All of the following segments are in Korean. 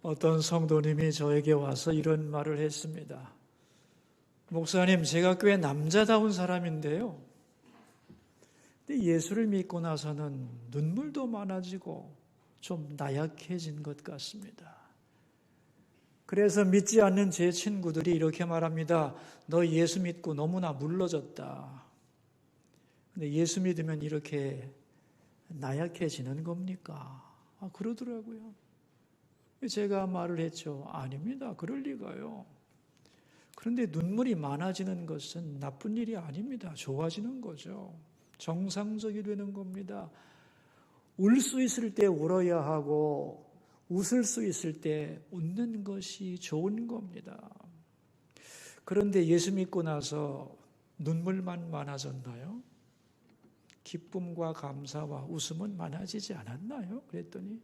어떤 성도님이 저에게 와서 이런 말을 했습니다. 목사님, 제가 꽤 남자다운 사람인데요. 근데 예수를 믿고 나서는 눈물도 많아지고 좀 나약해진 것 같습니다. 그래서 믿지 않는 제 친구들이 이렇게 말합니다. 너 예수 믿고 너무나 물러졌다. 근데 예수 믿으면 이렇게 나약해지는 겁니까? 그러더라고요. 제가 말을 했죠. 아닙니다. 그럴 리가요. 그런데 눈물이 많아지는 것은 나쁜 일이 아닙니다. 좋아지는 거죠. 정상적이 되는 겁니다. 울 수 있을 때 울어야 하고 웃을 수 있을 때 웃는 것이 좋은 겁니다. 그런데 예수 믿고 나서 눈물만 많아졌나요? 기쁨과 감사와 웃음은 많아지지 않았나요? 그랬더니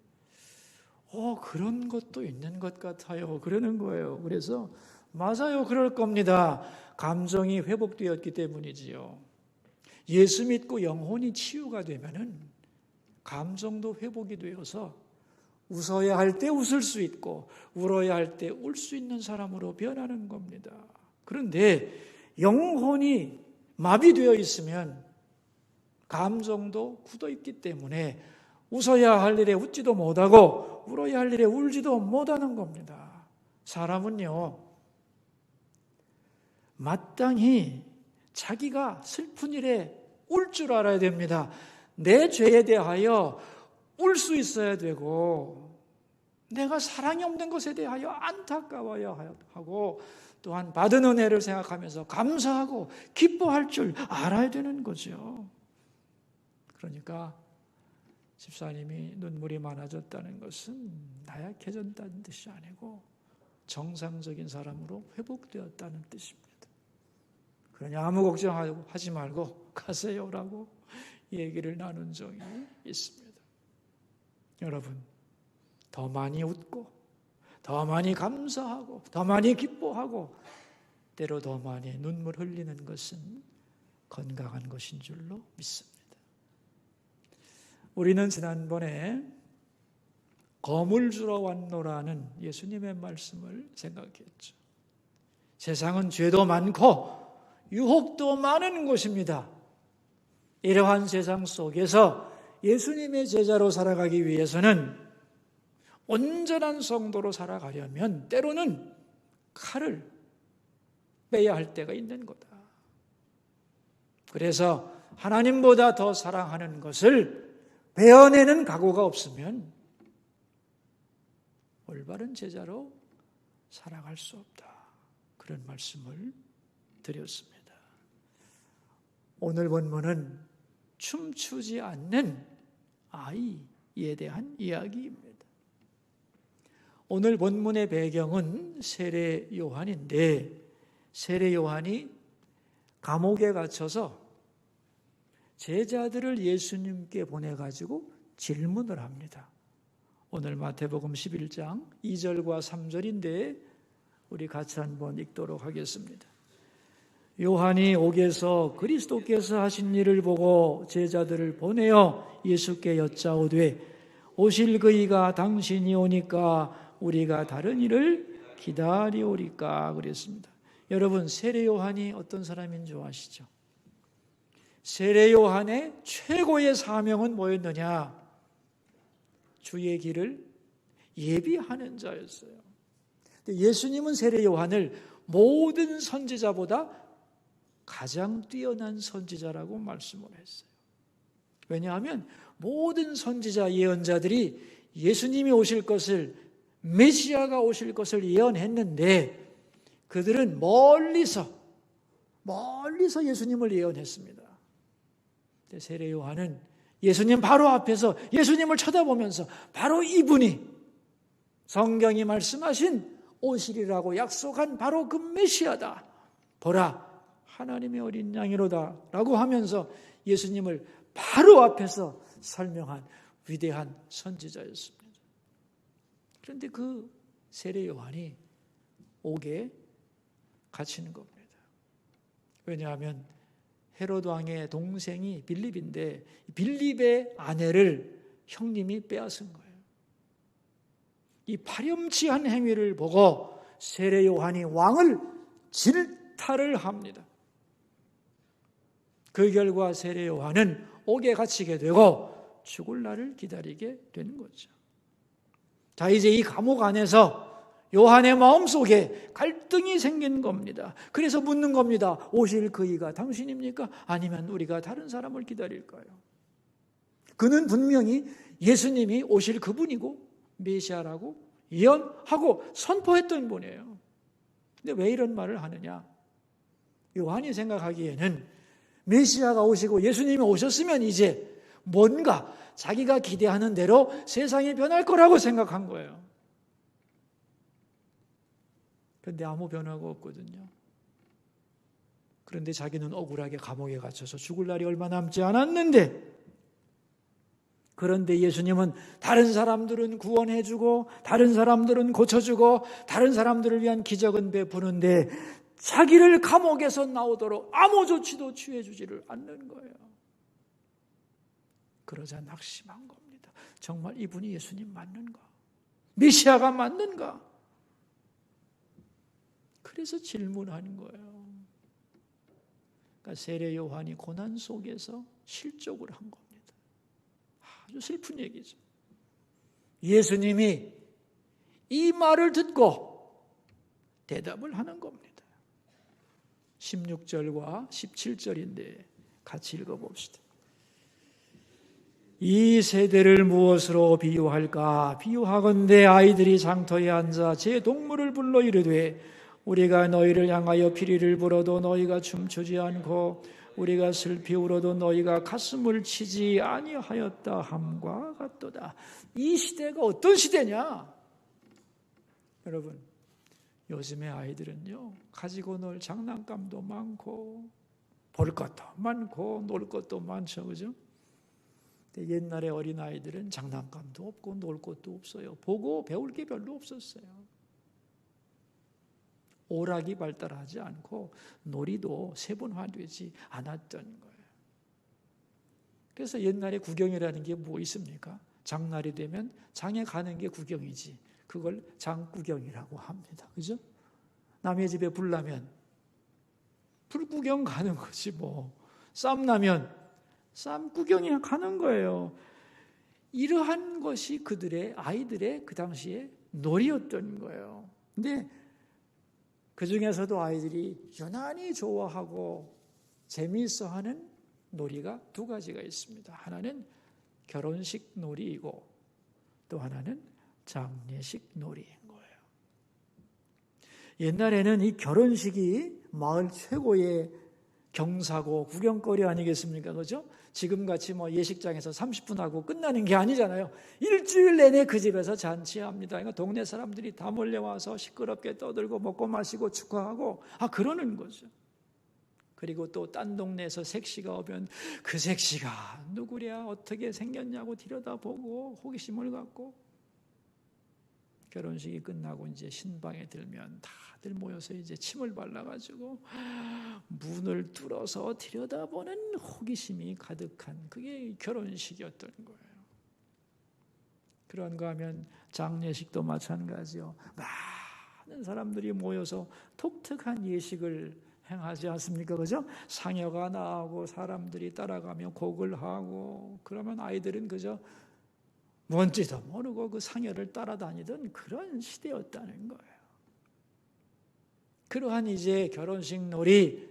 그런 것도 있는 것 같아요. 그러는 거예요. 그래서 맞아요. 그럴 겁니다. 감정이 회복되었기 때문이지요. 예수 믿고 영혼이 치유가 되면은 감정도 회복이 되어서 웃어야 할 때 웃을 수 있고 울어야 할 때 울 수 있는 사람으로 변하는 겁니다. 그런데 영혼이 마비되어 있으면 감정도 굳어 있기 때문에 웃어야 할 일에 웃지도 못하고 울어야 할 일에 울지도 못하는 겁니다. 사람은요, 마땅히 자기가 슬픈 일에 울 줄 알아야 됩니다. 내 죄에 대하여 울 수 있어야 되고 내가 사랑이 없는 것에 대하여 안타까워야 하고 또한 받은 은혜를 생각하면서 감사하고 기뻐할 줄 알아야 되는 거죠. 그러니까 집사님이 눈물이 많아졌다는 것은 나약해졌다는 뜻이 아니고 정상적인 사람으로 회복되었다는 뜻입니다. 그러니 아무 걱정하지 말고 가세요라고 얘기를 나눈 적이 있습니다. 여러분, 더 많이 웃고 더 많이 감사하고 더 많이 기뻐하고 때로 더 많이 눈물 흘리는 것은 건강한 것인 줄로 믿습니다. 우리는 지난번에 검을 주러 왔노라는 예수님의 말씀을 생각했죠. 세상은 죄도 많고 유혹도 많은 곳입니다. 이러한 세상 속에서 예수님의 제자로 살아가기 위해서는 온전한 성도로 살아가려면 때로는 칼을 빼야 할 때가 있는 거다. 그래서 하나님보다 더 사랑하는 것을 베어내는 각오가 없으면 올바른 제자로 살아갈 수 없다. 그런 말씀을 드렸습니다. 오늘 본문은 춤추지 않는 아이에 대한 이야기입니다. 오늘 본문의 배경은 세례 요한인데 세례 요한이 감옥에 갇혀서 제자들을 예수님께 보내가지고 질문을 합니다. 오늘 마태복음 11장 2절과 3절인데 우리 같이 한번 읽도록 하겠습니다. 요한이 옥에서 그리스도께서 하신 일을 보고 제자들을 보내어 예수께 여짜오되 오실 그이가 당신이 오니까 우리가 다른 일을 기다리오리까 그랬습니다. 여러분, 세례 요한이 어떤 사람인 줄 아시죠? 세례 요한의 최고의 사명은 뭐였느냐? 주의 길을 예비하는 자였어요. 예수님은 세례 요한을 모든 선지자보다 가장 뛰어난 선지자라고 말씀을 했어요. 왜냐하면 모든 선지자 예언자들이 예수님이 오실 것을, 메시아가 오실 것을 예언했는데 그들은 멀리서 예수님을 예언했습니다. 세례 요한은 예수님 바로 앞에서 예수님을 쳐다보면서 바로 이분이 성경이 말씀하신 오시리라고 약속한 바로 그 메시아다. 보라, 하나님의 어린 양이로다 라고 하면서 예수님을 바로 앞에서 설명한 위대한 선지자였습니다. 그런데 그 세례 요한이 옥에 갇히는 겁니다. 왜냐하면 헤로드 왕의 동생이 빌립인데 빌립의 아내를 형님이 빼앗은 거예요. 이 파렴치한 행위를 보고 세례 요한이 왕을 질타를 합니다. 그 결과 세례 요한은 옥에 갇히게 되고 죽을 날을 기다리게 되는 거죠. 자, 이제 이 감옥 안에서 요한의 마음속에 갈등이 생긴 겁니다. 그래서 묻는 겁니다. 오실 그이가 당신입니까? 아니면 우리가 다른 사람을 기다릴까요? 그는 분명히 예수님이 오실 그분이고 메시아라고 예언하고 선포했던 분이에요. 근데 왜 이런 말을 하느냐? 요한이 생각하기에는 메시아가 오시고 예수님이 오셨으면 이제 뭔가 자기가 기대하는 대로 세상이 변할 거라고 생각한 거예요. 그런데 아무 변화가 없거든요. 그런데 자기는 억울하게 감옥에 갇혀서 죽을 날이 얼마 남지 않았는데, 그런데 예수님은 다른 사람들은 구원해주고 다른 사람들은 고쳐주고 다른 사람들을 위한 기적은 베푸는데 자기를 감옥에서 나오도록 아무 조치도 취해주지를 않는 거예요. 그러자 낙심한 겁니다. 정말 이분이 예수님 맞는가? 메시아가 맞는가? 그래서 질문하는 거예요. 그러니까 세례 요한이 고난 속에서 실족을 한 겁니다. 아주 슬픈 얘기죠. 예수님이 이 말을 듣고 대답을 하는 겁니다. 16절과 17절인데 같이 읽어봅시다. 이 세대를 무엇으로 비유할까? 비유하건대 아이들이 장터에 앉아 제 동물을 불러 이르되 우리가 너희를 향하여 피리를 불어도 너희가 춤추지 않고 우리가 슬피 울어도 너희가 가슴을 치지 아니하였다 함과 같도다. 이 시대가 어떤 시대냐? 여러분, 요즘의 아이들은요, 가지고 놀 장난감도 많고 볼 것도 많고 놀 것도 많죠, 그죠? 근데 옛날에 어린 아이들은 장난감도 없고 놀 것도 없어요. 보고 배울 게 별로 없었어요. 오락이 발달하지 않고 놀이도 세분화되지 않았던 거예요. 그래서 옛날에 구경이라는 게 뭐 있습니까? 장날이 되면 장에 가는 게 구경이지. 그걸 장구경이라고 합니다. 그죠? 남의 집에 불 나면 불구경 가는 거지 뭐. 쌈 나면 쌈 구경이 가는 거예요. 이러한 것이 그들의 아이들의 그 당시에 놀이였던 거예요. 근데 그 중에서도 아이들이 유난히 좋아하고 재미있어하는 놀이가 두 가지가 있습니다. 하나는 결혼식 놀이이고 또 하나는 장례식 놀이인 거예요. 옛날에는 이 결혼식이 마을 최고의 경사고 구경거리 아니겠습니까? 그죠? 지금같이 뭐 예식장에서 30분 하고 끝나는 게 아니잖아요. 일주일 내내 그 집에서 잔치합니다. 그러니까 동네 사람들이 다 몰려와서 시끄럽게 떠들고 먹고 마시고 축하하고 그러는 거죠. 그리고 또 딴 동네에서 색시가 오면 그 색시가 누구랴 어떻게 생겼냐고 들여다보고 호기심을 갖고 결혼식이 끝나고 이제 신방에 들면 다들 모여서 이제 침을 발라가지고 문을 뚫어서 들여다보는 호기심이 가득한 그게 결혼식이었던 거예요. 그런가 하면 장례식도 마찬가지요. 많은 사람들이 모여서 독특한 예식을 행하지 않습니까? 그죠? 상여가 나오고 사람들이 따라가며 곡을 하고 그러면 아이들은 그저 뭔지도 모르고 그 상여를 따라다니던 그런 시대였다는 거예요. 그러한 이제 결혼식 놀이,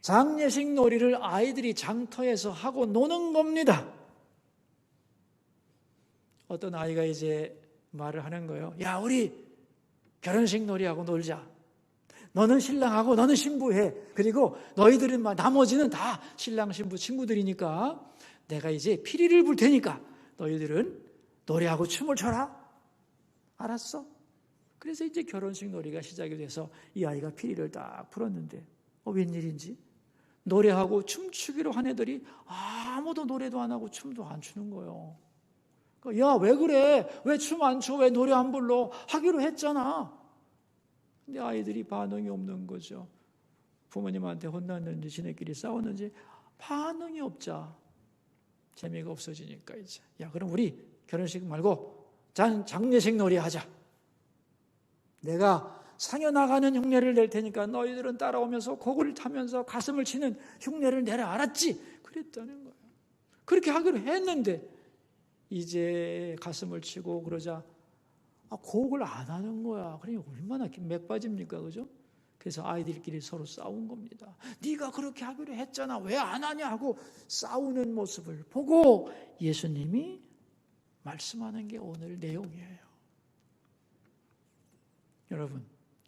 장례식 놀이를 아이들이 장터에서 하고 노는 겁니다. 어떤 아이가 이제 말을 하는 거예요. 야, 우리 결혼식 놀이하고 놀자. 너는 신랑하고 너는 신부해. 그리고 너희들은 나머지는 다 신랑 신부 친구들이니까 내가 이제 피리를 불 테니까 너희들은 노래하고 춤을 춰라. 알았어? 그래서 이제 결혼식 놀이가 시작이 돼서 이 아이가 피리를 딱 불었는데 웬일인지 노래하고 춤추기로 한 애들이 아무도 노래도 안 하고 춤도 안 추는 거예요. 야, 왜 그래? 왜 춤 안 춰? 왜 노래 안 불러? 하기로 했잖아. 근데 아이들이 반응이 없는 거죠. 부모님한테 혼났는지 지네끼리 싸웠는지 반응이 없자 재미가 없어지니까 이제 야, 그럼 우리 결혼식 말고 장례식 놀이 하자. 내가 상여 나가는 흉내를 낼 테니까 너희들은 따라오면서 곡을 타면서 가슴을 치는 흉내를 내라. 알았지? 그랬다는 거예요. 그렇게 하기로 했는데 이제 가슴을 치고 그러자 곡을 안 하는 거야. 그러니 얼마나 맥 빠집니까? 그죠? 그래서 아이들끼리 서로 싸운 겁니다. 네가 그렇게 하기로 했잖아. 왜 안 하냐 하고 싸우는 모습을 보고 예수님이 말씀하는 게 오늘 내용이에요.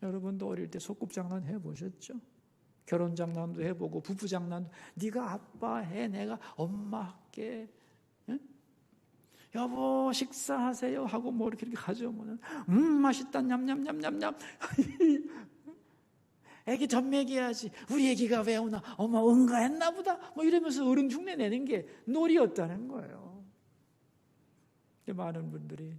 여러분도 어릴 때 소꿉장난 해보셨죠? 결혼장난도 해보고 부부장난도 네가 아빠 해 내가 엄마 할게. 응? 여보 식사하세요 하고 뭐 이렇게 가져오면 맛있다 냠냠냠냠냠 애기 젖 먹여야지. 우리 애기가 왜 오나 엄마 응가했나 보다 뭐 이러면서 어른 흉내 내는 게 놀이였다는 거예요. 많은 분들이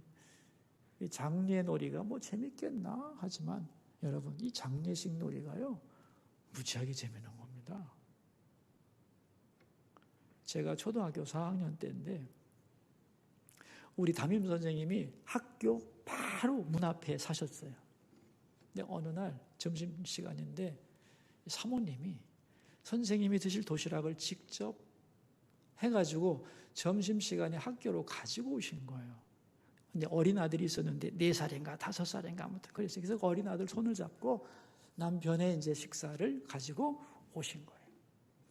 이 장례놀이가 뭐 재밌겠나 하지만 여러분 이 장례식 놀이가요 무지하게 재밌는 겁니다. 제가 초등학교 4학년 때인데 우리 담임 선생님이 학교 바로 문 앞에 사셨어요. 근데 어느 날 점심시간인데 사모님이 선생님이 드실 도시락을 직접 해가지고 점심시간에 학교로 가지고 오신 거예요. 근데 어린아들이 있었는데 4살인가 5살인가 아무튼 그래서 어린아들 손을 잡고 남편의 이제 식사를 가지고 오신 거예요.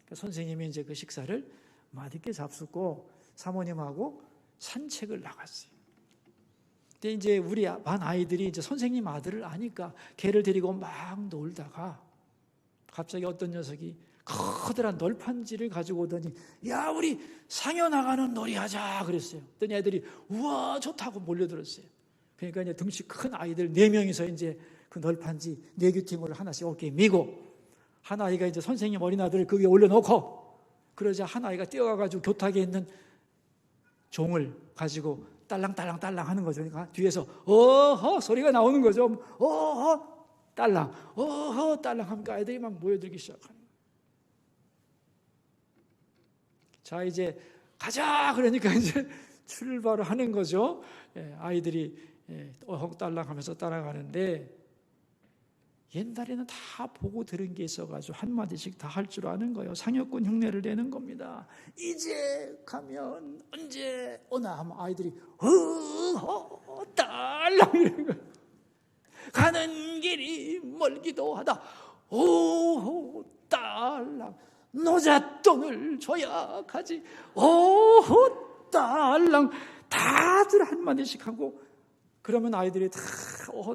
그러니까 선생님이 이제 그 식사를 맛있게 잡수고 사모님하고 산책을 나갔어요. 근데 이제 우리 반 아이들이 이제 선생님 아들을 아니까 걔를 데리고 막 놀다가 갑자기 어떤 녀석이 커다란 널판지를 가지고 오더니 야 우리 상여 나가는 놀이 하자 그랬어요. 그랬더니 애들이 우와 좋다고 몰려들었어요. 그러니까 이제 등치 큰 아이들 4명이서 이제 그 널판지 4규팅을 하나씩 어깨에 미고 한 아이가 이제 선생님 어린 아들을 그 위에 올려놓고 그러자 한 아이가 뛰어가가지고 교탁에 있는 종을 가지고 딸랑딸랑 하는 거죠. 그러니까 뒤에서 어허 소리가 나오는 거죠. 어허 딸랑 어허 딸랑 하니까 아이들이 막 모여들기 시작하는 거예요. 자 이제 가자 그러니까 이제 출발을 하는 거죠. 아이들이 어허 딸랑 하면서 따라가는데 옛날에는 다 보고 들은 게 있어가지고 한마디씩 다 할 줄 아는 거예요. 상여꾼 흉내를 내는 겁니다. 이제 가면 언제 오나 하면 아이들이 허허 딸랑 이런 거예요. 가는 길이 멀기도 하다. 오호 딸랑 노잣돈을 줘야 가지. 오호 딸랑 다들 한마디씩 하고 그러면 아이들이 다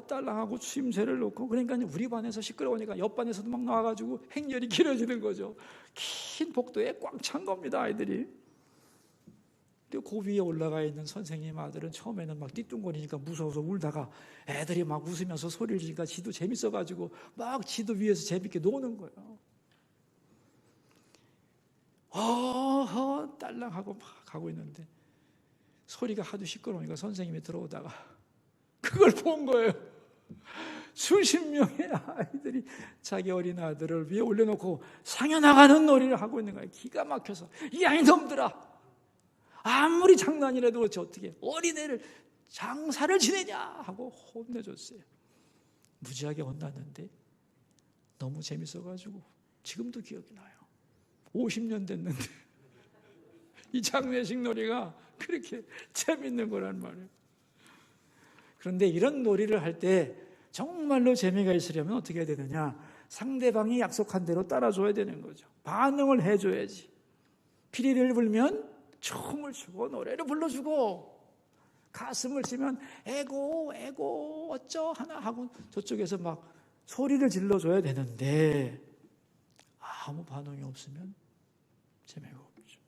딸랑하고 추임새를 놓고 그러니까 우리 반에서 시끄러우니까 옆 반에서도 막 나와가지고 행렬이 길어지는 거죠. 긴 복도에 꽉 찬 겁니다 아이들이. 근데 그 위에 올라가 있는 선생님 아들은 처음에는 막 띠뚱거리니까 무서워서 울다가 애들이 막 웃으면서 소리를 지니까 지도 재밌어가지고 막 지도 위에서 재밌게 노는 거예요. 딸랑하고 막 가고 있는데 소리가 하도 시끄러우니까 선생님이 들어오다가 그걸 본 거예요. 수십 명의 아이들이 자기 어린 아들을 위에 올려놓고 상여 나가는 놀이를 하고 있는 거예요. 기가 막혀서 이 아이놈들아 아무리 장난이라도 그렇지 어떻게 어린애를 장사를 지내냐 하고 혼내줬어요. 무지하게 혼났는데 너무 재밌어가지고 지금도 기억이 나요. 50년 됐는데 이 장례식 놀이가 그렇게 재밌는 거란 말이에요. 그런데 이런 놀이를 할 때 정말로 재미가 있으려면 어떻게 해야 되느냐? 상대방이 약속한 대로 따라줘야 되는 거죠. 반응을 해줘야지. 피리를 불면 춤을 추고 노래를 불러주고 가슴을 치면 에고 어쩌 하나 하고 저쪽에서 막 소리를 질러줘야 되는데 아무 반응이 없으면 재미가 없죠.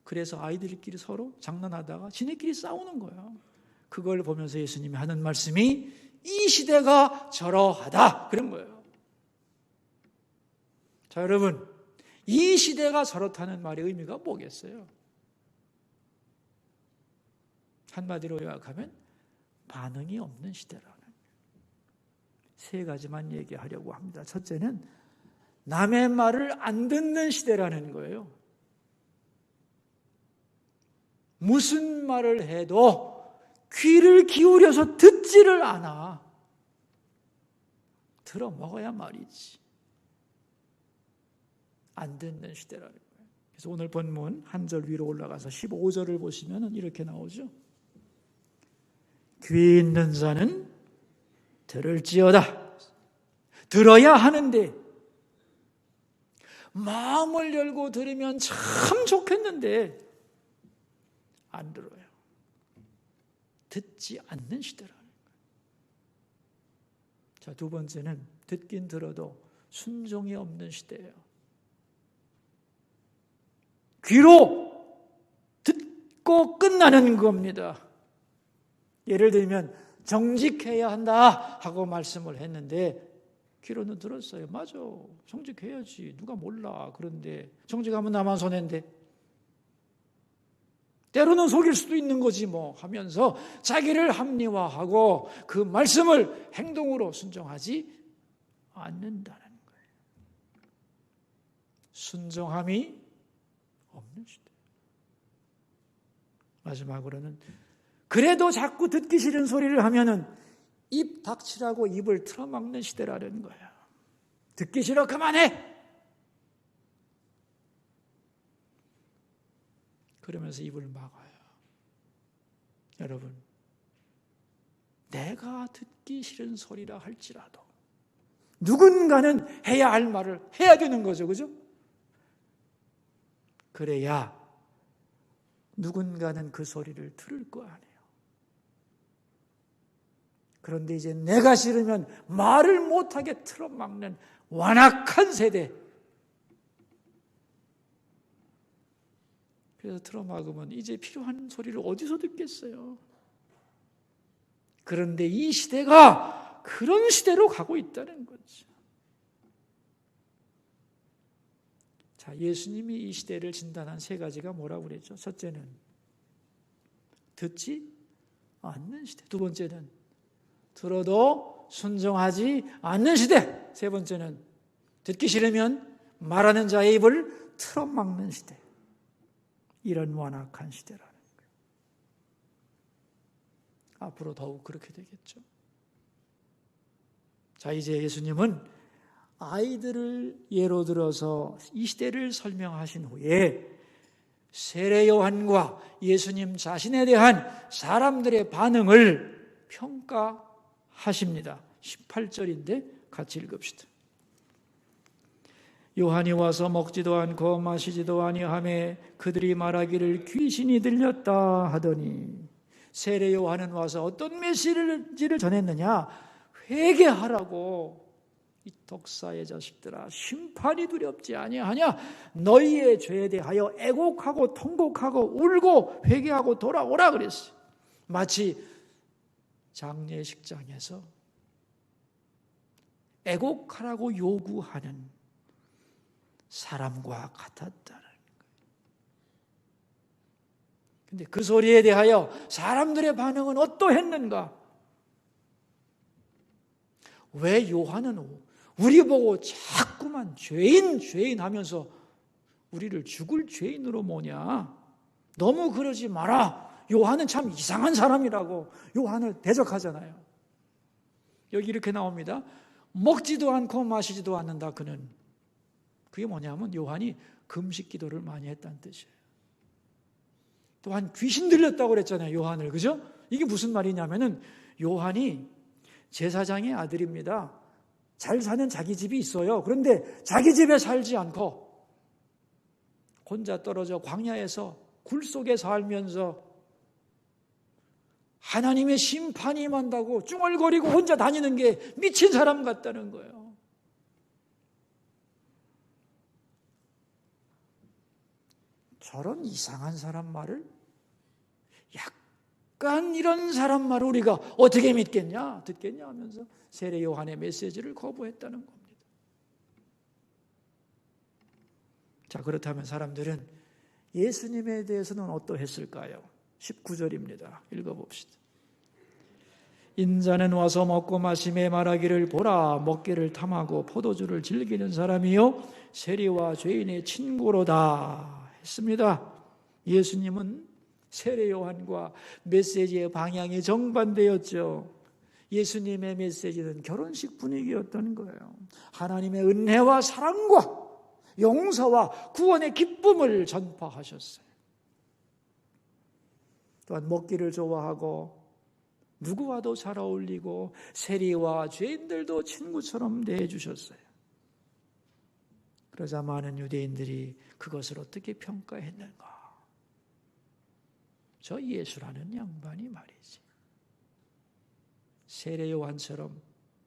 그래서 아이들끼리 서로 장난하다가 지네끼리 싸우는 거예요. 그걸 보면서 예수님이 하는 말씀이 이 시대가 저러하다 그런 거예요. 자 여러분 이 시대가 저렇다는 말의 의미가 뭐겠어요? 한마디로 요약하면 반응이 없는 시대라는 세 가지만 얘기하려고 합니다. 첫째는 남의 말을 안 듣는 시대라는 거예요. 무슨 말을 해도 귀를 기울여서 듣지를 않아. 들어 먹어야 말이지. 안 듣는 시대라는 거예요. 그래서 오늘 본문 한 절 위로 올라가서 15절을 보시면 이렇게 나오죠. 귀 있는 자는 들을지어다. 들어야 하는데 마음을 열고 들으면 참 좋겠는데 안 들어요. 듣지 않는 시대라는 거예요. 자, 두 번째는 듣긴 들어도 순종이 없는 시대예요. 귀로 듣고 끝나는 겁니다. 예를 들면 정직해야 한다 하고 말씀을 했는데 귀로는 들었어요. 맞아, 정직해야지. 누가 몰라. 그런데 정직하면 나만 손해인데 때로는 속일 수도 있는 거지 뭐 하면서 자기를 합리화하고 그 말씀을 행동으로 순종하지 않는다는 거예요. 순종함이 없는 시대. 마지막으로는 그래도 자꾸 듣기 싫은 소리를 하면은 입 닥치라고 입을 틀어막는 시대라는 거예요. 듣기 싫어 그만해. 그러면서 입을 막아요. 여러분, 내가 듣기 싫은 소리라 할지라도 누군가는 해야 할 말을 해야 되는 거죠. 그죠? 그래야 누군가는 그 소리를 들을 거 아니에요. 그런데 이제 내가 싫으면 말을 못하게 틀어막는 완악한 세대. 그래서 틀어막으면 이제 필요한 소리를 어디서 듣겠어요? 그런데 이 시대가 그런 시대로 가고 있다는 거죠. 자, 예수님이 이 시대를 진단한 세 가지가 뭐라고 그랬죠? 첫째는 듣지 않는 시대. 두 번째는 들어도 순종하지 않는 시대. 세 번째는 듣기 싫으면 말하는 자의 입을 틀어막는 시대. 이런 완악한 시대라는 거예요. 앞으로 더욱 그렇게 되겠죠. 자, 이제 예수님은 아이들을 예로 들어서 이 시대를 설명하신 후에 세례 요한과 예수님 자신에 대한 사람들의 반응을 평가하십니다. 18절인데 같이 읽읍시다. 요한이 와서 먹지도 않고 마시지도 아니하며 그들이 말하기를 귀신이 들렸다 하더니, 세례 요한은 와서 어떤 메시지를 전했느냐? 회개하라고. 이 독사의 자식들아, 심판이 두렵지 아니하냐? 너희의 죄에 대하여 애곡하고 통곡하고 울고 회개하고 돌아오라 그랬어요. 마치 장례식장에서 애곡하라고 요구하는 사람과 같았다는 거예요. 근데 그 소리에 대하여 사람들의 반응은 어떠했는가? 왜 요한은 우리 보고 자꾸만 죄인 하면서 우리를 죽을 죄인으로 모냐? 너무 그러지 마라. 요한은 참 이상한 사람이라고 요한을 대적하잖아요. 여기 이렇게 나옵니다. 먹지도 않고 마시지도 않는다 그는. 그게 뭐냐면 요한이 금식 기도를 많이 했다는 뜻이에요. 또한 귀신 들렸다고 그랬잖아요, 요한을. 그죠? 이게 무슨 말이냐면은 요한이 제사장의 아들입니다. 잘 사는 자기 집이 있어요. 그런데 자기 집에 살지 않고 혼자 떨어져 광야에서 굴 속에 살면서 하나님의 심판이 임한다고 쭝얼거리고 혼자 다니는 게 미친 사람 같다는 거예요. 저런 이상한 사람 말을, 약간 이런 사람 말을 우리가 어떻게 믿겠냐, 듣겠냐 하면서 세례 요한의 메시지를 거부했다는 겁니다. 자, 그렇다면 사람들은 예수님에 대해서는 어떠했을까요? 19절입니다. 읽어봅시다. 인자는 와서 먹고 마시며 말하기를 보라, 먹기를 탐하고 포도주를 즐기는 사람이요 세리와 죄인의 친구로다 했습니다. 예수님은 세례 요한과 메시지의 방향이 정반대였죠. 예수님의 메시지는 결혼식 분위기였던 거예요. 하나님의 은혜와 사랑과 용서와 구원의 기쁨을 전파하셨어요. 또한 먹기를 좋아하고 누구와도 잘 어울리고 세리와 죄인들도 친구처럼 대해주셨어요. 그러자 많은 유대인들이 그것을 어떻게 평가했는가? 저 예수라는 양반이 말이지, 세례 요한처럼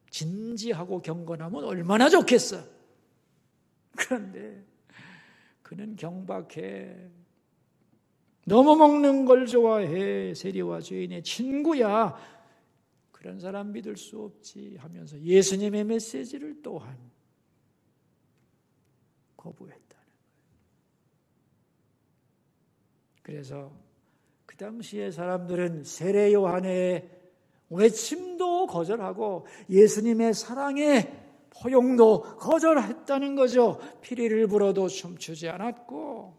진지하고 경건하면 얼마나 좋겠어. 그런데 그는 경박해, 너무 먹는 걸 좋아해, 세리와 죄인의 친구야, 그런 사람 믿을 수 없지 하면서 예수님의 메시지를 또한 거부했다는 거예요. 그래서 그 당시에 사람들은 세례 요한의 외침도 거절하고 예수님의 사랑의 포용도 거절했다는 거죠. 피리를 불어도 춤추지 않았고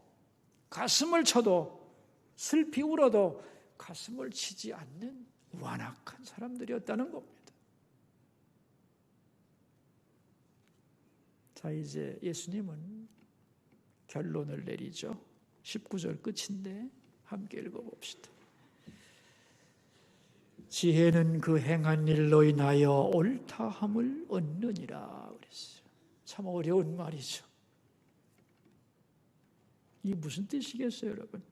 가슴을 쳐도 슬피 울어도 가슴을 치지 않는 완악한 사람들이었다는 겁니다. 자, 이제 예수님은 결론을 내리죠. 19절 끝인데 함께 읽어봅시다. 지혜는 그 행한 일로 인하여 옳다함을 얻느니라 그랬어요. 참 어려운 말이죠. 이게 무슨 뜻이겠어요, 여러분?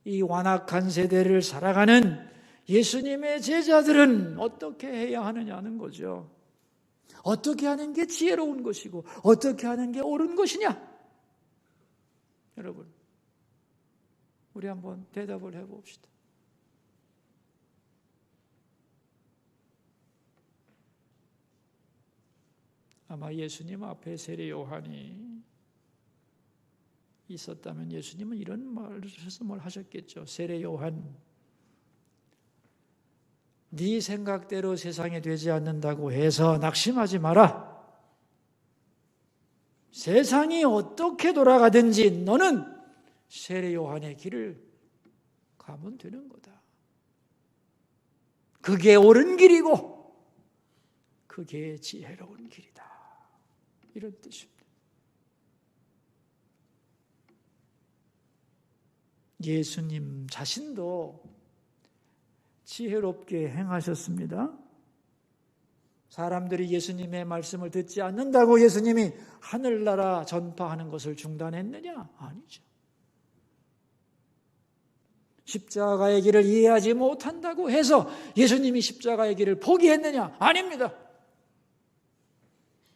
이 완악한 세대를 살아가는 예수님의 제자들은 어떻게 해야 하느냐는 거죠. 어떻게 하는 게 지혜로운 것이고 어떻게 하는 게 옳은 것이냐? 여러분, 우리 한번 대답을 해봅시다. 아마 예수님 앞에 세례 요한이 있었다면 예수님은 이런 말씀을 하셨겠죠. 세례 요한, 네 생각대로 세상이 되지 않는다고 해서 낙심하지 마라. 세상이 어떻게 돌아가든지 너는 세례 요한의 길을 가면 되는 거다. 그게 옳은 길이고 그게 지혜로운 길이다. 이런 뜻입니다. 예수님 자신도 지혜롭게 행하셨습니다. 사람들이 예수님의 말씀을 듣지 않는다고 예수님이 하늘나라 전파하는 것을 중단했느냐? 아니죠. 십자가의 길을 이해하지 못한다고 해서 예수님이 십자가의 길을 포기했느냐? 아닙니다.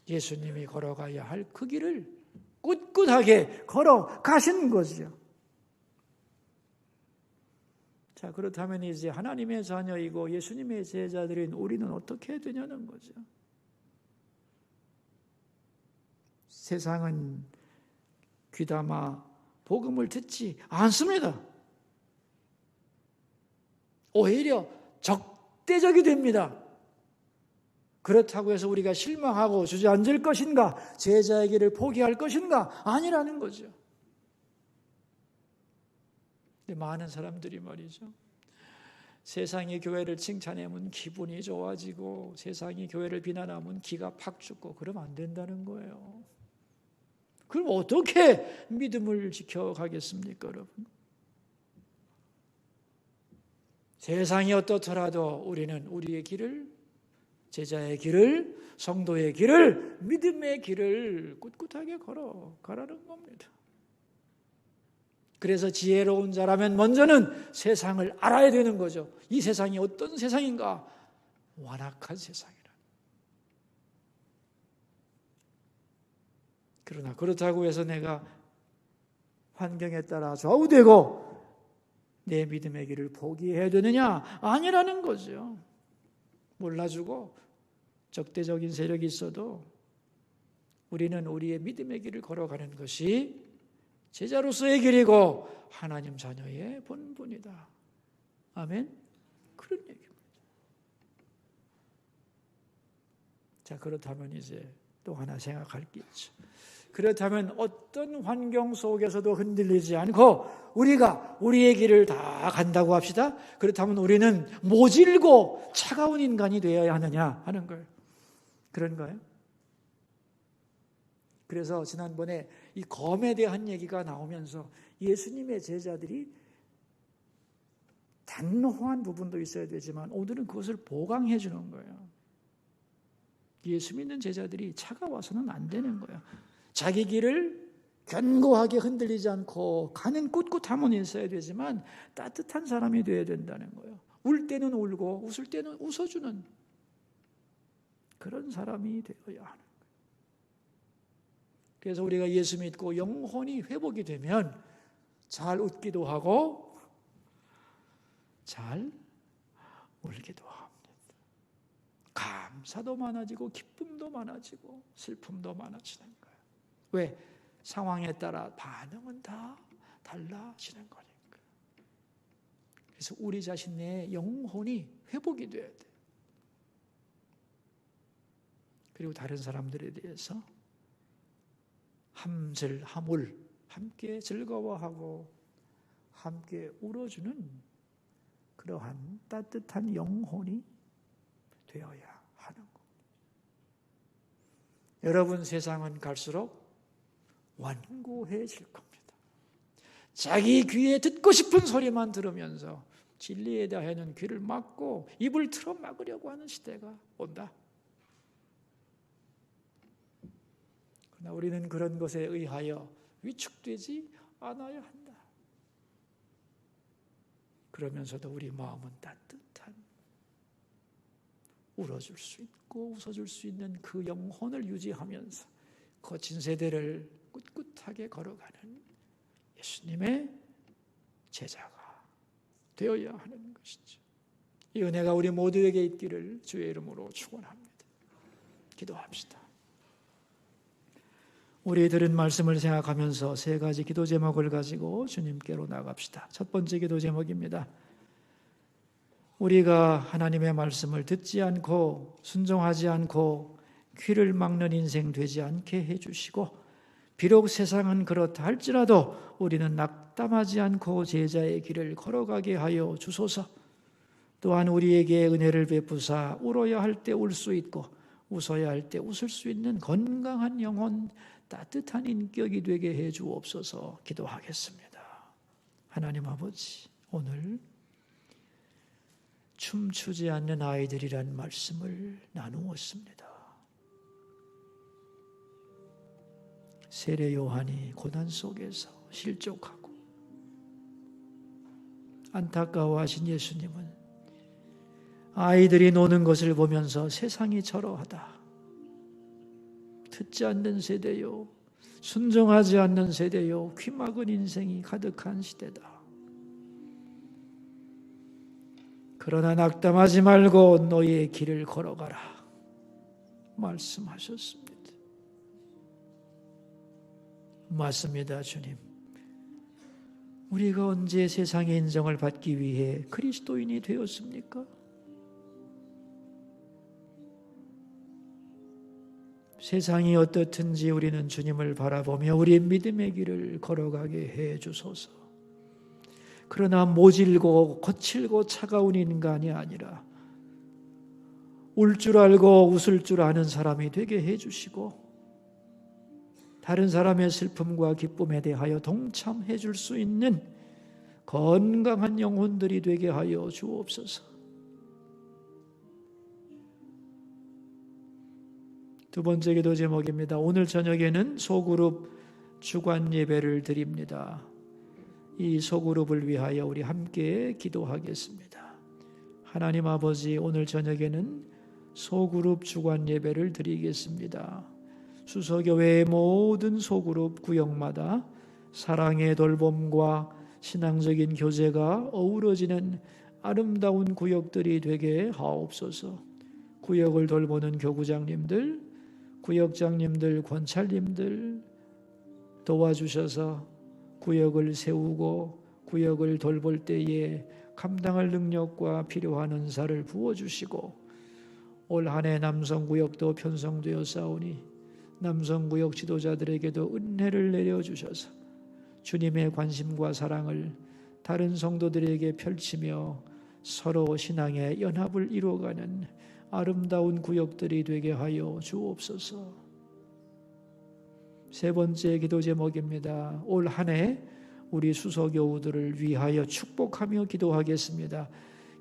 예수님이 걸어가야 할 그 길을 꿋꿋하게 걸어가신 거죠. 자, 그렇다면 이제 하나님의 자녀이고 예수님의 제자들인 우리는 어떻게 해야 되냐는 거죠. 세상은 귀담아 복음을 듣지 않습니다. 오히려 적대적이 됩니다. 그렇다고 해서 우리가 실망하고 주저앉을 것인가, 제자의 길을 포기할 것인가? 아니라는 거죠. 많은 사람들이 말이죠, 세상이 교회를 칭찬하면 기분이 좋아지고 세상이 교회를 비난하면 기가 팍 죽고 그러면 안 된다는 거예요. 그럼 어떻게 믿음을 지켜가겠습니까, 여러분? 세상이 어떻더라도 우리는 우리의 길을, 제자의 길을, 성도의 길을, 믿음의 길을 꿋꿋하게 걸어가라는 겁니다. 그래서 지혜로운 자라면 먼저는 세상을 알아야 되는 거죠. 이 세상이 어떤 세상인가? 완악한 세상이라. 그러나 그렇다고 해서 내가 환경에 따라 좌우되고 내 믿음의 길을 포기해야 되느냐? 아니라는 거죠. 몰라주고 적대적인 세력이 있어도 우리는 우리의 믿음의 길을 걸어가는 것이 제자로서의 길이고 하나님 자녀의 본분이다. 아멘? 그런 얘기입니다. 자, 그렇다면 이제 또 하나 생각할 게 있죠. 그렇다면 어떤 환경 속에서도 흔들리지 않고 우리가 우리의 길을 다 간다고 합시다. 그렇다면 우리는 모질고 차가운 인간이 되어야 하느냐 하는 거예요. 그런가요? 그래서 지난번에 이 검에 대한 얘기가 나오면서 예수님의 제자들이 단호한 부분도 있어야 되지만 오늘은 그것을 보강해 주는 거예요. 예수 믿는 제자들이 차가워서는 안 되는 거예요. 자기 길을 견고하게 흔들리지 않고 가는 꿋꿋함은 있어야 되지만 따뜻한 사람이 되어야 된다는 거예요. 울 때는 울고 웃을 때는 웃어주는 그런 사람이 되어야 하는 거예요. 그래서 우리가 예수 믿고 영혼이 회복이 되면 잘 웃기도 하고 잘 울기도 합니다. 감사도 많아지고 기쁨도 많아지고 슬픔도 많아지는 거예요. 왜? 상황에 따라 반응은 다 달라지는 거니까. 그래서 우리 자신의 영혼이 회복이 돼야 돼요. 그리고 다른 사람들에 대해서 함을 함께 즐거워하고 함께 울어주는 그러한 따뜻한 영혼이 되어야 하는 것. 여러분, 세상은 갈수록 완고해질 겁니다. 자기 귀에 듣고 싶은 소리만 들으면서 진리에 대해서는 귀를 막고 입을 틀어 막으려고 하는 시대가 온다. 그러나 우리는 그런 것에 의하여 위축되지 않아야 한다. 그러면서도 우리 마음은 따뜻한, 울어줄 수 있고 웃어줄 수 있는 그 영혼을 유지하면서 거친 세대를 꿋꿋하게 걸어가는 예수님의 제자가 되어야 하는 것이죠. 이 은혜가 우리 모두에게 있기를 주의 이름으로 축원합니다. 기도합시다. 우리 들은 말씀을 생각하면서 세 가지 기도 제목을 가지고 주님께로 나갑시다. 첫 번째 기도 제목입니다. 우리가 하나님의 말씀을 듣지 않고 순종하지 않고 귀를 막는 인생 되지 않게 해주시고, 비록 세상은 그렇다 할지라도 우리는 낙담하지 않고 제자의 길을 걸어가게 하여 주소서. 또한 우리에게 은혜를 베푸사 울어야 할 때 울 수 있고 웃어야 할 때 웃을 수 있는 건강한 영혼, 따뜻한 인격이 되게 해 주옵소서. 기도하겠습니다. 하나님 아버지, 오늘 춤추지 않는 아이들이란 말씀을 나누었습니다. 세례 요한이 고난 속에서 실족하고 안타까워하신 예수님은 아이들이 노는 것을 보면서 세상이 저러하다, 듣지 않는 세대요, 순종하지 않는 세대요, 귀막은 인생이 가득한 시대다. 그러나 낙담하지 말고 너희의 길을 걸어가라 말씀하셨습니다. 맞습니다, 주님. 우리가 언제 세상의 인정을 받기 위해 그리스도인이 되었습니까? 세상이 어떻든지 우리는 주님을 바라보며 우리의 믿음의 길을 걸어가게 해 주소서. 그러나 모질고 거칠고 차가운 인간이 아니라 울 줄 알고 웃을 줄 아는 사람이 되게 해 주시고, 다른 사람의 슬픔과 기쁨에 대하여 동참해 줄 수 있는 건강한 영혼들이 되게 하여 주옵소서. 두 번째 기도 제목입니다. 오늘 저녁에는 소그룹 주관 예배를 드립니다. 이 소그룹을 위하여 우리 함께 기도하겠습니다. 하나님 아버지, 오늘 저녁에는 소그룹 주관 예배를 드리겠습니다. 수서교회의 모든 소그룹 구역마다 사랑의 돌봄과 신앙적인 교제가 어우러지는 아름다운 구역들이 되게 하옵소서. 구역을 돌보는 교구장님들, 구역장님들, 권찰님들 도와주셔서 구역을 세우고 구역을 돌볼 때에 감당할 능력과 필요한 은사를 부어주시고, 올 한 해 남성구역도 편성되어 싸우니 남성구역 지도자들에게도 은혜를 내려주셔서 주님의 관심과 사랑을 다른 성도들에게 펼치며 서로 신앙의 연합을 이루어가는 아름다운 구역들이 되게 하여 주옵소서. 세 번째 기도 제목입니다. 올 한 해 우리 수서교우들을 위하여 축복하며 기도하겠습니다.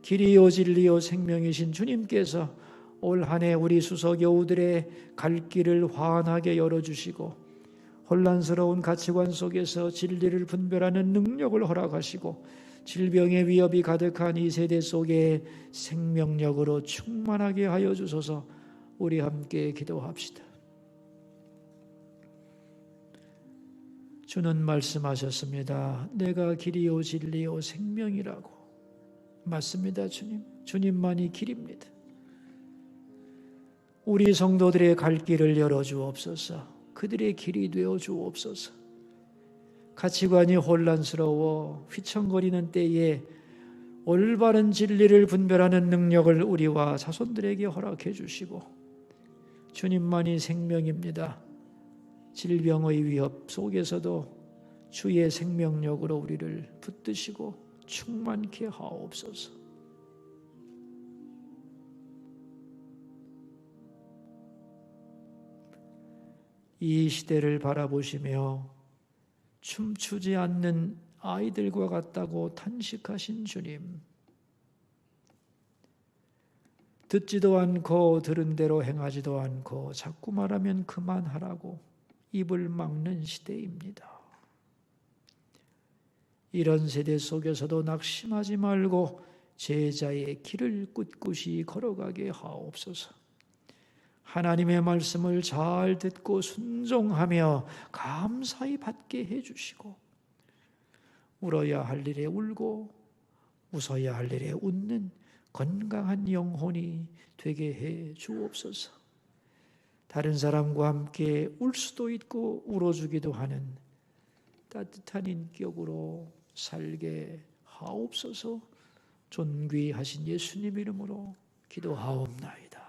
길이요 진리요 생명이신 주님께서 올 한 해 우리 수서교우들의 갈 길을 환하게 열어주시고 혼란스러운 가치관 속에서 진리를 분별하는 능력을 허락하시고 질병의 위협이 가득한 이 세대 속에 생명력으로 충만하게 하여 주소서. 우리 함께 기도합시다. 주는 말씀하셨습니다. 내가 길이요 진리요 생명이라고. 맞습니다, 주님. 주님만이 길입니다. 우리 성도들의 갈 길을 열어주옵소서. 그들의 길이 되어 주옵소서. 가치관이 혼란스러워 휘청거리는 때에 올바른 진리를 분별하는 능력을 우리와 자손들에게 허락해 주시고 주님만이 생명입니다. 질병의 위협 속에서도 주의 생명력으로 우리를 붙드시고 충만케 하옵소서. 이 시대를 바라보시며 춤추지 않는 아이들과 같다고 탄식하신 주님, 듣지도 않고 들은 대로 행하지도 않고 자꾸 말하면 그만하라고 입을 막는 시대입니다. 이런 세대 속에서도 낙심하지 말고 제자의 길을 꿋꿋이 걸어가게 하옵소서. 하나님의 말씀을 잘 듣고 순종하며 감사히 받게 해주시고 울어야 할 일에 울고 웃어야 할 일에 웃는 건강한 영혼이 되게 해 주옵소서. 다른 사람과 함께 울 수도 있고 울어주기도 하는 따뜻한 인격으로 살게 하옵소서. 존귀하신 예수님 이름으로 기도하옵나이다.